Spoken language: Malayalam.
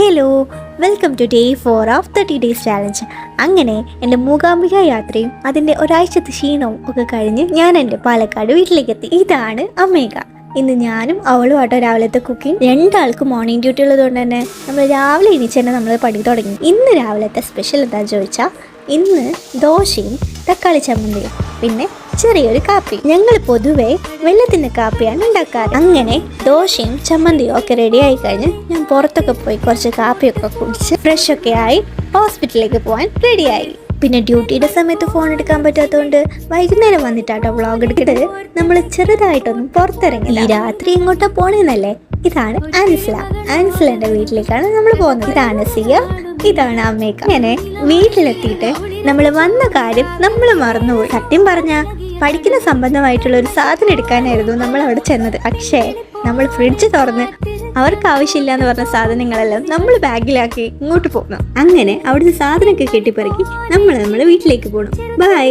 Hello, welcome to day 4 of 30 days challenge. അങ്ങനെ എൻ്റെ മൂകാംബിക യാത്രയും അതിൻ്റെ ഒരാഴ്ചത്തെ ക്ഷീണവും ഒക്കെ കഴിഞ്ഞ് ഞാൻ എൻ്റെ പാലക്കാട് വീട്ടിലേക്ക് എത്തി. ഇതാണ് അമേഘ. ഇന്ന് ഞാനും അവളുമായിട്ടോ രാവിലത്തെ കുക്കിംഗ്. രണ്ടാൾക്കും മോർണിംഗ് ഡ്യൂട്ടി ഉള്ളതുകൊണ്ട് തന്നെ നമ്മൾ രാവിലെ എണീച്ച് തന്നെ നമ്മൾ പണി തുടങ്ങി. ഇന്ന് രാവിലത്തെ സ്പെഷ്യൽ എന്താണെന്ന് ചോദിച്ചാൽ ഇന്ന് ദോശയും തക്കാളി ചമ്മന്തിയും പിന്നെ ചെറിയൊരു കാപ്പി. ഞങ്ങൾ പൊതുവെ വെള്ളത്തിൻ്റെ കാപ്പിയാണ് ഉണ്ടാക്കാറ്. അങ്ങനെ ദോശയും ചമ്മന്തിയും ഒക്കെ റെഡി ആയി കഴിഞ്ഞ് ഞാൻ പുറത്തൊക്കെ പോയി കുറച്ച് കാപ്പിയൊക്കെ കുടിച്ച് ഫ്രഷൊക്കെ ആയി ഹോസ്പിറ്റലിലേക്ക് പോകാൻ റെഡിയായി. പിന്നെ ഡ്യൂട്ടിയുടെ സമയത്ത് ഫോൺ എടുക്കാൻ പറ്റാത്തതുകൊണ്ട് വൈകുന്നേരം വന്നിട്ടാട്ടോ വ്ളോഗ് എടുക്കുന്നത്. നമ്മൾ ചെറുതായിട്ടൊന്നും പുറത്തിറങ്ങി. ഈ രാത്രി ഇങ്ങോട്ടാ പോണേന്നല്ലേ. ഇതാണ് ആൻസിലന്റെ വീട്ടിലേക്കാണ് നമ്മൾ പോകുന്നത്. ഇതാണ് സിയ, ഇതാണ് അമേഘ. അങ്ങനെ വീട്ടിലെത്തിയിട്ട് നമ്മൾ വന്ന കാര്യം നമ്മൾ മറന്നുപോയി. സത്യം പറഞ്ഞ പഠിക്കുന്ന സംബന്ധമായിട്ടുള്ള ഒരു സാധനം എടുക്കാനായിരുന്നു നമ്മൾ അവിടെ ചെന്നത്. പക്ഷേ നമ്മൾ ഫ്രിഡ്ജ് തുറന്ന് അവർക്ക് ആവശ്യമില്ല എന്ന് പറഞ്ഞ സാധനങ്ങളെല്ലാം നമ്മൾ ബാഗിലാക്കി ഇങ്ങോട്ട് പോകണം. അങ്ങനെ അവിടുന്ന് സാധനമൊക്കെ കെട്ടിപ്പറക്കി നമ്മൾ വീട്ടിലേക്ക് പോകണം. ബൈ.